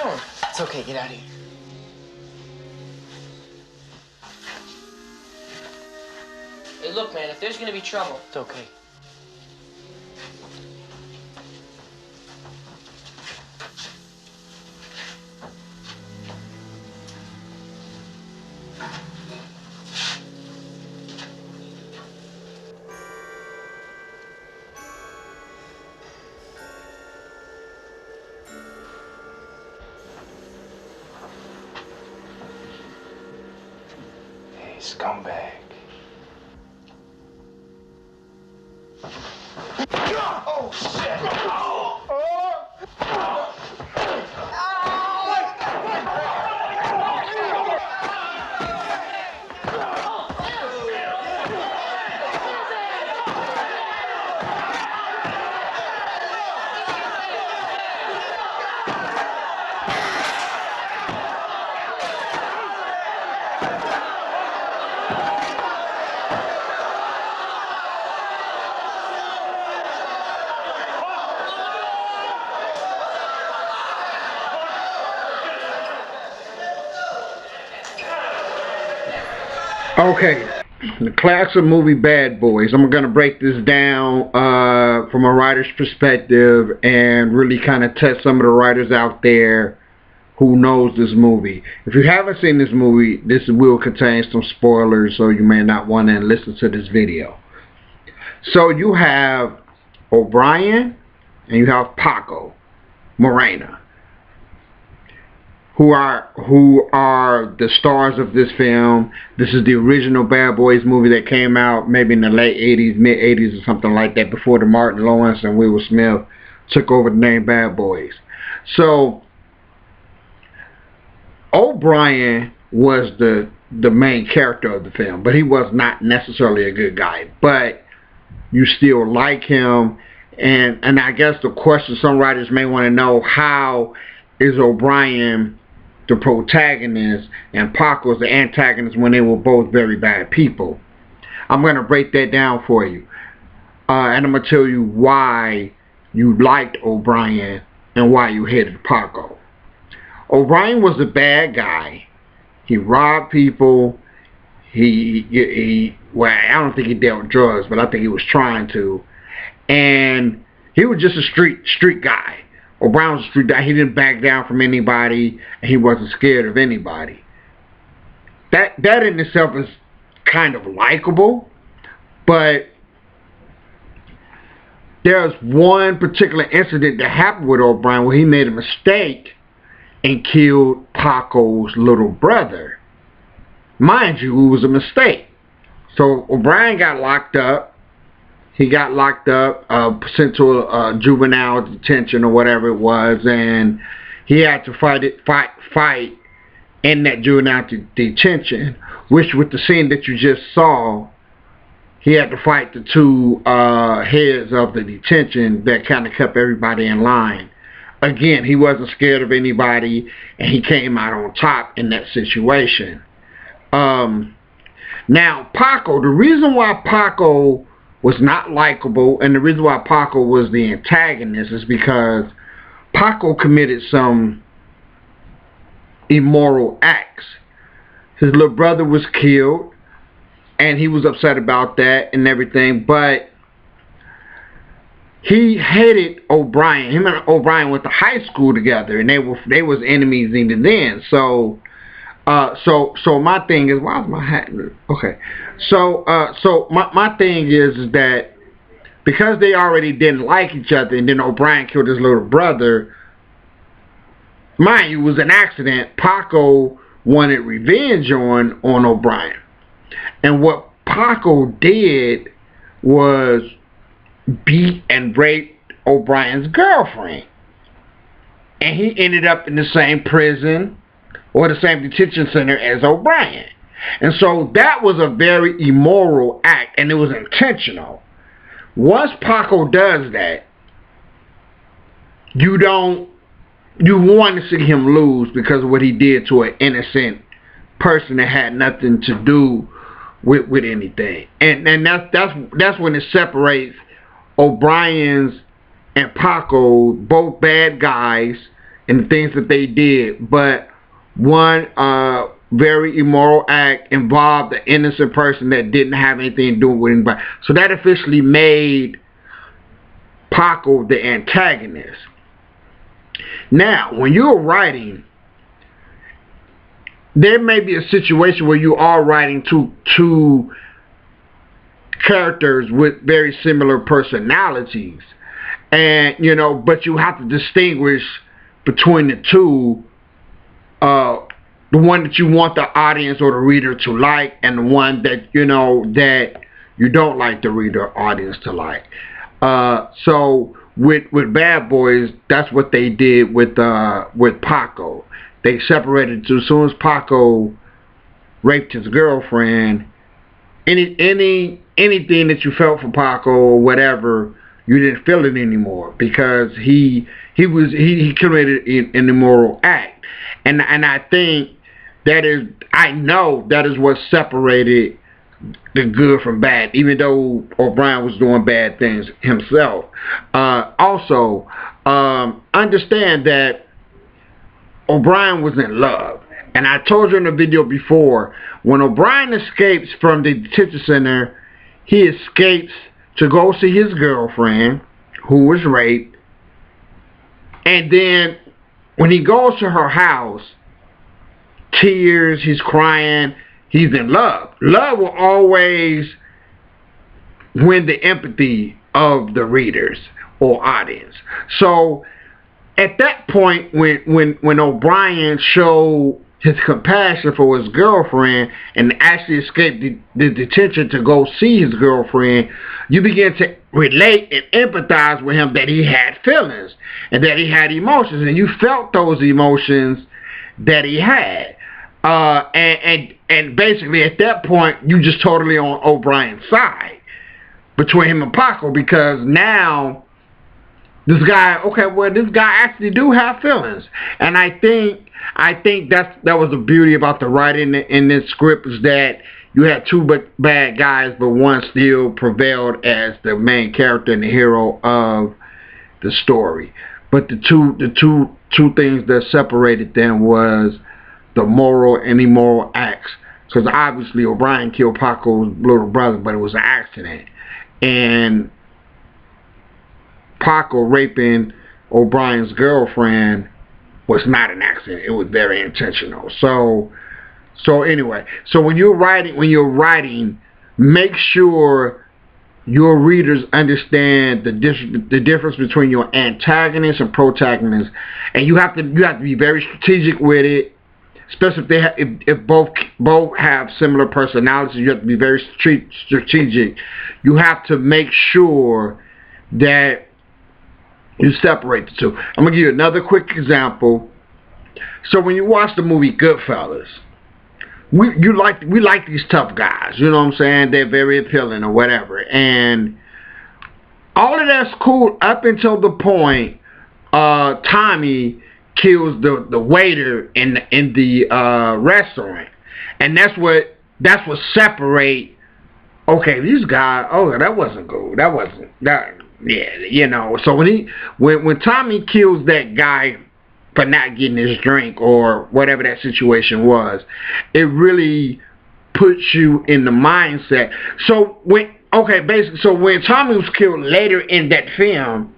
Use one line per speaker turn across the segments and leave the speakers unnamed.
doing? It's okay, get out of here. Hey, look, man, if there's gonna be trouble, it's okay.
Hey, scumbag. Oh, shit!
Okay, the classic movie Bad Boys. I'm going to break this down from a writer's perspective and really kind of test some of the writers out there who knows this movie. If you haven't seen this movie, this will contain some spoilers, so you may not want to listen to this video. So you have O'Brien and you have Paco Morena, who are the stars of this film. This is the original Bad Boys movie that came out maybe in the late 80s, mid 80s or something like that, before the Martin Lawrence and Will Smith took over the name Bad Boys. So O'Brien was the main character of the film, but he was not necessarily a good guy, but you still like him. And I guess the question some writers may want to know, how is O'Brien the protagonist and Paco's the antagonist when they were both very bad people? I'm going to break that down for you. And I'm going to tell you why you liked O'Brien and why you hated Paco. O'Brien was a bad guy. He robbed people. Well, I don't think he dealt drugs, but I think he was trying to. And he was just a street guy. O'Brien was a street guy. He didn't back down from anybody, and he wasn't scared of anybody. That in itself is kind of likable, but there's one particular incident that happened with O'Brien where he made a mistake and killed Paco's little brother. Mind you, it was a mistake. So O'Brien got locked up. He got locked up, sent to a juvenile detention or whatever it was, and he had to fight in that juvenile detention, which with the scene that you just saw, he had to fight the two heads of the detention that kind of kept everybody in line. Again, he wasn't scared of anybody, and he came out on top in that situation. Now, Paco, the reason why Paco was not likable, and the reason why Paco was the antagonist, is because Paco committed some immoral acts. His little brother was killed, and he was upset about that and everything, but he hated O'Brien. Him and O'Brien went to high school together, and they was enemies even then. So my thing is, why is my hat? Okay. So my thing is that because they already didn't like each other, and then O'Brien killed his little brother, mind you, it was an accident. Paco wanted revenge on O'Brien. And what Paco did was beat and raped O'Brien's girlfriend. And he ended up in the same prison or the same detention center as O'Brien. And so that was a very immoral act, and it was intentional. Once Paco does that, you want to see him lose because of what he did to an innocent person that had nothing to do with anything. And that's when it separates O'Brien's and Paco, both bad guys, and the things that they did, but one very immoral act involved an innocent person that didn't have anything to do with anybody. So that officially made Paco the antagonist. Now, when you're writing, there may be a situation where you are writing two characters with very similar personalities, and but you have to distinguish between the two, the one that you want the audience or the reader to like, and the one that that you don't like the reader or audience to like. So with Bad Boys, that's what they did with Paco. They separated as soon as Paco raped his girlfriend. Anything that you felt for Paco or whatever, you didn't feel it anymore, because he committed an immoral act, and I think I know that is what separated the good from bad, even though O'Brien was doing bad things himself. Also, understand that O'Brien was in love. And I told you in the video before, when O'Brien escapes from the detention center, he escapes to go see his girlfriend, who was raped. And then when he goes to her house, tears, he's crying, he's in love. Love will always win the empathy of the readers or audience. So at that point, when O'Brien showed his compassion for his girlfriend and actually escaped the detention to go see his girlfriend, you begin to relate and empathize with him, that he had feelings and that he had emotions, and you felt those emotions that he had. And basically at that point, you just totally on O'Brien's side between him and Paco, because now this guy actually do have feelings. And I think that was the beauty about the writing in this script, is that you had two bad guys, but one still prevailed as the main character and the hero of the story. But the two things that separated them was the moral and immoral acts. Because obviously O'Brien killed Paco's little brother, but it was an accident. And Paco raping O'Brien's girlfriend was not an accident. It was very intentional. So anyway, so when you're writing, make sure your readers understand the difference between your antagonist and protagonist, and you have to be very strategic with it. Especially if both have similar personalities, you have to be very strategic. You have to make sure that you separate the two. I'm gonna give you another quick example. So when you watch the movie Goodfellas, we like these tough guys. You know what I'm saying? They're very appealing or whatever, and all of that's cool up until the point Tommy kills the waiter in the restaurant, and that's what separate. Okay, these guys. Oh, that wasn't good. That wasn't that. Yeah, So when Tommy kills that guy for not getting his drink or whatever that situation was, it really puts you in the mindset. So when Tommy was killed later in that film,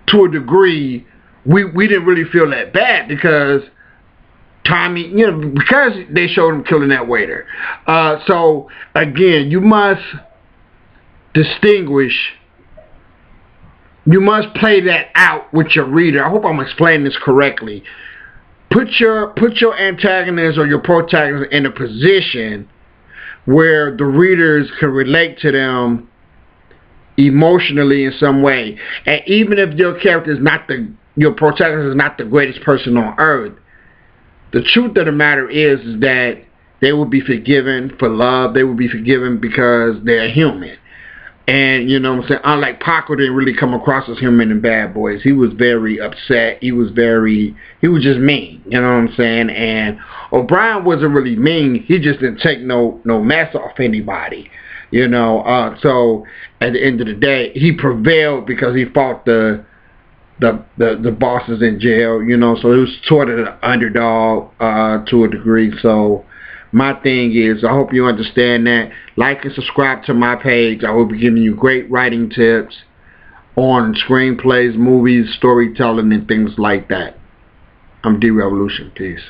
to a degree, we didn't really feel that bad, because Tommy, because they showed him killing that waiter. So again, you must distinguish. You must play that out with your reader. I hope I'm explaining this correctly. Put your antagonist or your protagonist in a position where the readers can relate to them emotionally in some way. And even if your character is your protagonist is not the greatest person on earth, the truth of the matter is that they will be forgiven for love. They will be forgiven because they're human. And you know what I'm saying? Unlike Paco, didn't really come across as human in Bad Boys. He was very upset. He was just mean. You know what I'm saying? And O'Brien wasn't really mean. He just didn't take no mess off anybody. So at the end of the day, he prevailed because he fought the the boss is in jail, you know, so it was sort of the underdog to a degree. So my thing is, I hope you understand that. Like and subscribe to my page. I will be giving you great writing tips on screenplays, movies, storytelling, and things like that. I'm D Revolution. Peace.